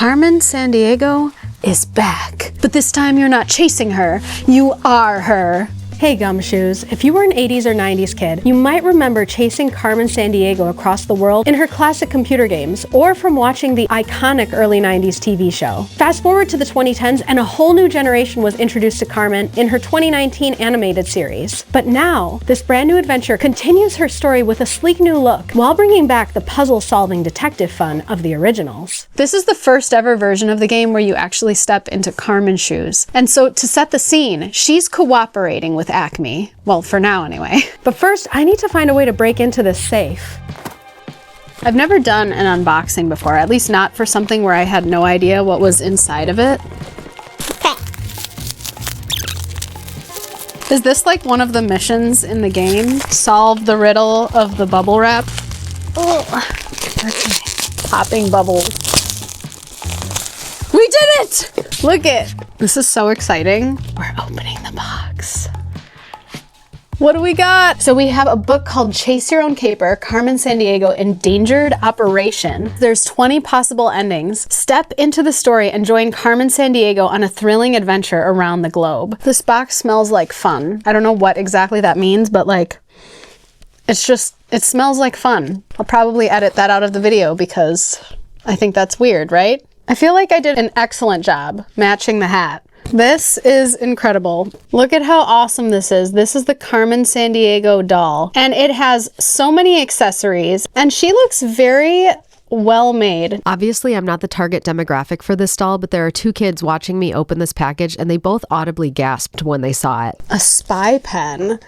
Carmen Sandiego is back. But this time you're not chasing her, you are her. Hey Gumshoes, if you were an 80s or 90s kid, you might remember chasing Carmen Sandiego across the world in her classic computer games, or from watching the iconic early 90s TV show. Fast forward to the 2010s and a whole new generation was introduced to Carmen in her 2019 animated series. But now, this brand new adventure continues her story with a sleek new look, while bringing back the puzzle-solving detective fun of the originals. This is the first ever version of the game where you actually step into Carmen's shoes. And so to set the scene, she's cooperating with Acme. Well, for now anyway. But first, I need to find a way to break into this safe. I've never done an unboxing before, at least not for something where I had no idea what was inside of it. Is this like one of the missions in the game? Solve the riddle of the bubble wrap? Oh, okay. Popping bubbles. We did it! Look it! This is so exciting. We're opening the box. What do we got? So we have a book called Chase Your Own Caper, Carmen Sandiego, Endangered Operation. There's 20 possible endings. Step into the story and join Carmen Sandiego on a thrilling adventure around the globe. This box smells like fun. I don't know what exactly that means, but like, it smells like fun. I'll probably edit that out of the video because I think that's weird, right? I feel like I did an excellent job matching the hat. This is incredible. Look at how awesome this is. This is the Carmen Sandiego doll, and it has so many accessories, and she looks very well made. Obviously, I'm not the target demographic for this doll, but there are two kids watching me open this package, and they both audibly gasped when they saw it. A spy pen.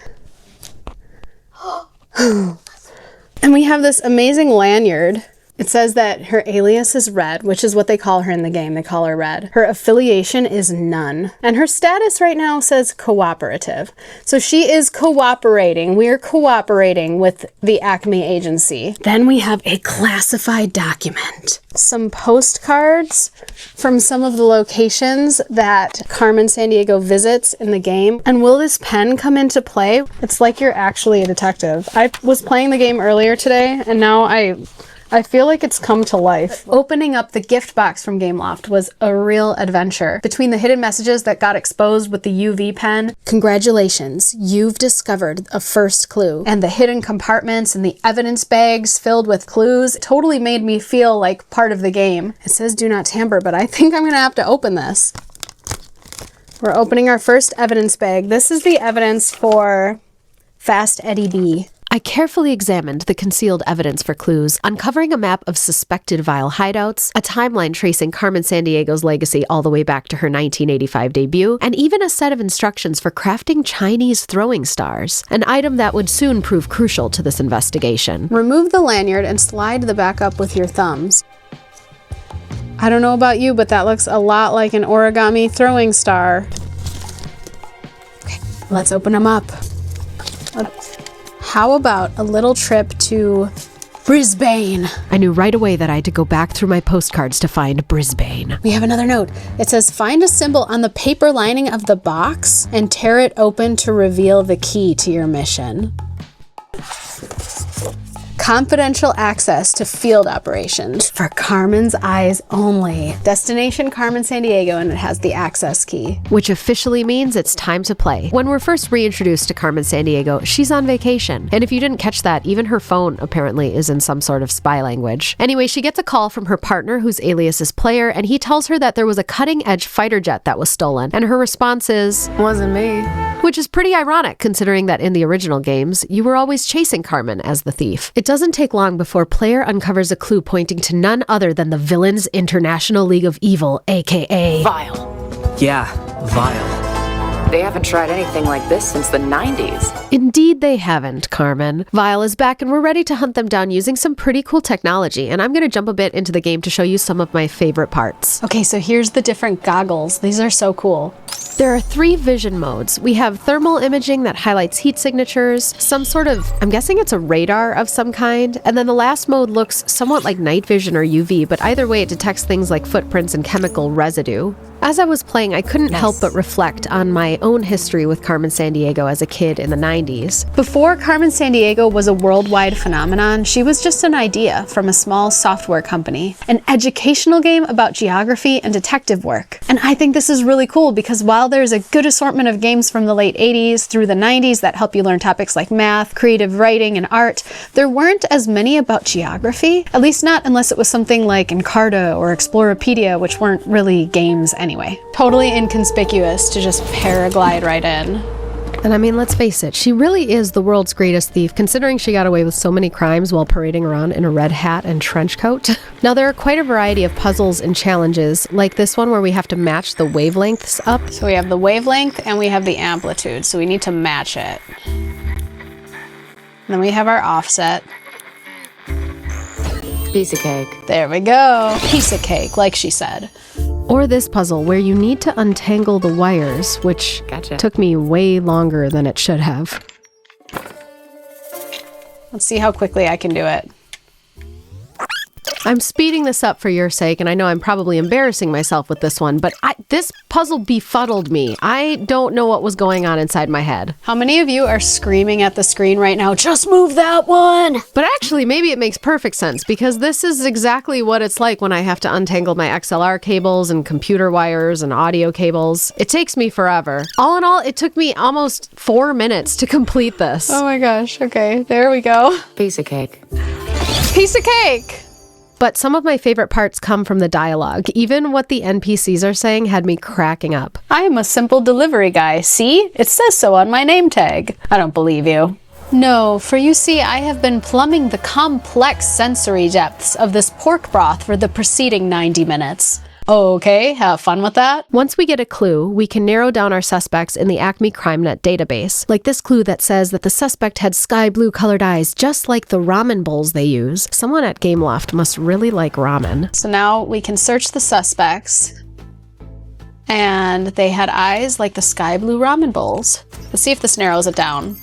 And we have this amazing lanyard. It says that her alias is Red, which is what they call her in the game. They call her Red. Her affiliation is none. And her status right now says cooperative. So she is cooperating. We're cooperating with the Acme agency. Then we have a classified document. Some postcards from some of the locations that Carmen Sandiego visits in the game. And will this pen come into play? It's like you're actually a detective. I was playing the game earlier today, and now I feel like it's come to life. Opening up the gift box from Gameloft was a real adventure. Between the hidden messages that got exposed with the UV pen, congratulations, you've discovered a first clue, and the hidden compartments and the evidence bags filled with clues totally made me feel like part of the game. It says do not tamper, but I think I'm gonna have to open this. We're opening our first evidence bag. This is the evidence for Fast Eddie B. I carefully examined the concealed evidence for clues, uncovering a map of suspected Vile hideouts, a timeline tracing Carmen Sandiego's legacy all the way back to her 1985 debut, and even a set of instructions for crafting Chinese throwing stars, an item that would soon prove crucial to this investigation. Remove the lanyard and slide the back up with your thumbs. I don't know about you, but that looks a lot like an origami throwing star. Okay, let's open them up. How about a little trip to Brisbane? I knew right away that I had to go back through my postcards to find Brisbane. We have another note. It says, find a symbol on the paper lining of the box and tear it open to reveal the key to your mission. Confidential access to field operations for Carmen's eyes only. Destination Carmen Sandiego, and it has the access key. Which officially means it's time to play. When we're first reintroduced to Carmen Sandiego, she's on vacation. And if you didn't catch that, even her phone apparently is in some sort of spy language. Anyway, she gets a call from her partner, whose alias is Player, and he tells her that there was a cutting-edge fighter jet that was stolen. And her response is, wasn't me. Which is pretty ironic, considering that in the original games, you were always chasing Carmen as the thief. It doesn't take long before Player uncovers a clue pointing to none other than the Villains International League of Evil, aka Vile. Yeah, Vile. They haven't tried anything like this since the 90s. Indeed they haven't, Carmen. Vile is back and we're ready to hunt them down using some pretty cool technology, and I'm going to jump a bit into the game to show you some of my favorite parts. Okay, so here's the different goggles. These are so cool. There are 3 vision modes. We have thermal imaging that highlights heat signatures, some sort of, I'm guessing it's a radar of some kind, and then the last mode looks somewhat like night vision or UV, but either way it detects things like footprints and chemical residue. As I was playing, I couldn't help but reflect on my own history with Carmen Sandiego as a kid in the 90s. Before Carmen Sandiego was a worldwide phenomenon, she was just an idea from a small software company, an educational game about geography and detective work. And I think this is really cool because while there's a good assortment of games from the late 80s through the 90s that help you learn topics like math, creative writing, and art, there weren't as many about geography, at least not unless it was something like Encarta or Explorapedia, which weren't really games anyway. Totally inconspicuous to just paraglide right in. And I mean, let's face it, she really is the world's greatest thief, considering she got away with so many crimes while parading around in a red hat and trench coat. Now, there are quite a variety of puzzles and challenges, like this one where we have to match the wavelengths up. So we have the wavelength and we have the amplitude, so we need to match it. Then we have our offset. Piece of cake. There we go. Piece of cake, like she said. Or this puzzle where you need to untangle the wires, which took me way longer than it should have. Let's see how quickly I can do it. I'm speeding this up for your sake, and I know I'm probably embarrassing myself with this one, but this puzzle befuddled me. I don't know what was going on inside my head. How many of you are screaming at the screen right now, just move that one? But actually, maybe it makes perfect sense, because this is exactly what it's like when I have to untangle my XLR cables and computer wires and audio cables. It takes me forever. All in all, it took me almost 4 minutes to complete this. Oh my gosh, okay, there we go. Piece of cake. Piece of cake! But some of my favorite parts come from the dialogue. Even what the NPCs are saying had me cracking up. I am a simple delivery guy. See? It says so on my name tag. I don't believe you. No, for you see, I have been plumbing the complex sensory depths of this pork broth for the preceding 90 minutes. Okay, have fun with that. Once we get a clue, we can narrow down our suspects in the Acme CrimeNet database. Like this clue that says that the suspect had sky blue colored eyes, just like the ramen bowls they use. Someone at Gameloft must really like ramen. So now we can search the suspects. And they had eyes like the sky blue ramen bowls. Let's see if this narrows it down.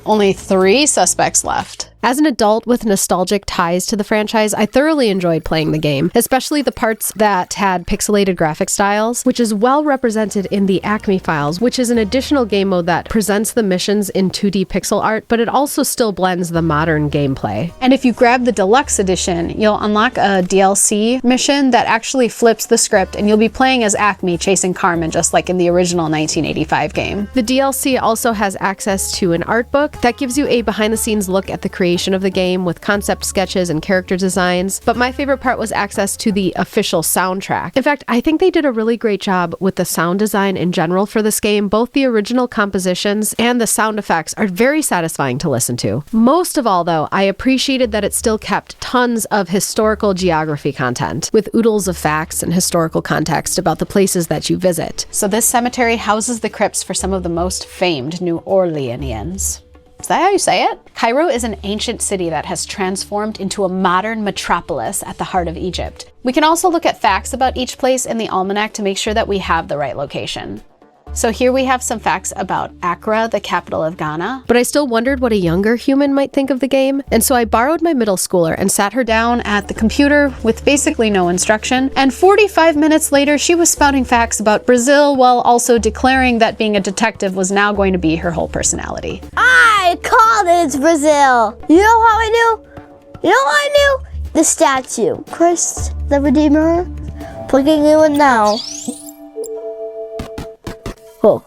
Only 3 suspects left. As an adult with nostalgic ties to the franchise, I thoroughly enjoyed playing the game, especially the parts that had pixelated graphic styles, which is well represented in the Acme files, which is an additional game mode that presents the missions in 2D pixel art, but it also still blends the modern gameplay. And if you grab the deluxe edition, you'll unlock a DLC mission that actually flips the script, and you'll be playing as Acme chasing Carmen, just like in the original 1985 game. The DLC also has access to an art book that gives you a behind-the-scenes look at the creation of the game with concept sketches and character designs, but my favorite part was access to the official soundtrack. In fact, I think they did a really great job with the sound design in general for this game. Both the original compositions and the sound effects are very satisfying to listen to. Most of all, though, I appreciated that it still kept tons of historical geography content, with oodles of facts and historical context about the places that you visit. So this cemetery houses the crypts for some of the most famed New Orleanians. Is that how you say it? Cairo is an ancient city that has transformed into a modern metropolis at the heart of Egypt. We can also look at facts about each place in the almanac to make sure that we have the right location. So here we have some facts about Accra, the capital of Ghana. But I still wondered what a younger human might think of the game, and so I borrowed my middle schooler and sat her down At the computer with basically no instruction, and 45 minutes later she was spouting facts about Brazil while also declaring that being a detective was now going to be her whole personality. I called it, it's Brazil. You know how I knew? You know how I knew? The statue. Christ the Redeemer. Plugging it in now. Oh.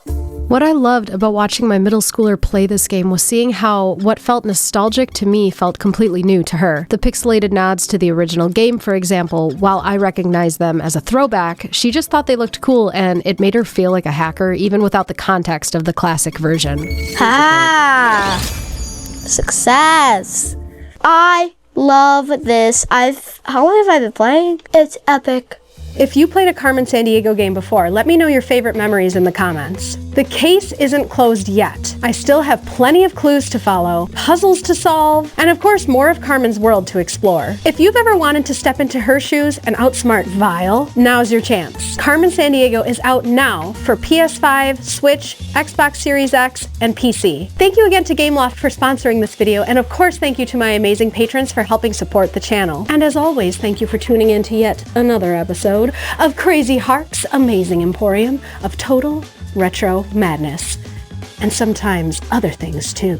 What I loved about watching my middle schooler play this game was seeing how what felt nostalgic to me felt completely new to her. The pixelated nods to the original game, for example, while I recognized them as a throwback, she just thought they looked cool and it made her feel like a hacker even without the context of the classic version. Ah! Success! I love this. How long have I been playing? It's epic. If you played a Carmen Sandiego game before, let me know your favorite memories in the comments. The case isn't closed yet. I still have plenty of clues to follow, puzzles to solve, and of course more of Carmen's world to explore. If you've ever wanted to step into her shoes and outsmart Vile, now's your chance. Carmen Sandiego is out now for PS5, Switch, Xbox Series X, and PC. Thank you again to Gameloft for sponsoring this video, and of course thank you to my amazing patrons for helping support the channel. And as always, thank you for tuning in to yet another episode episode of Crazy Hark's amazing emporium of total retro madness. And sometimes other things too.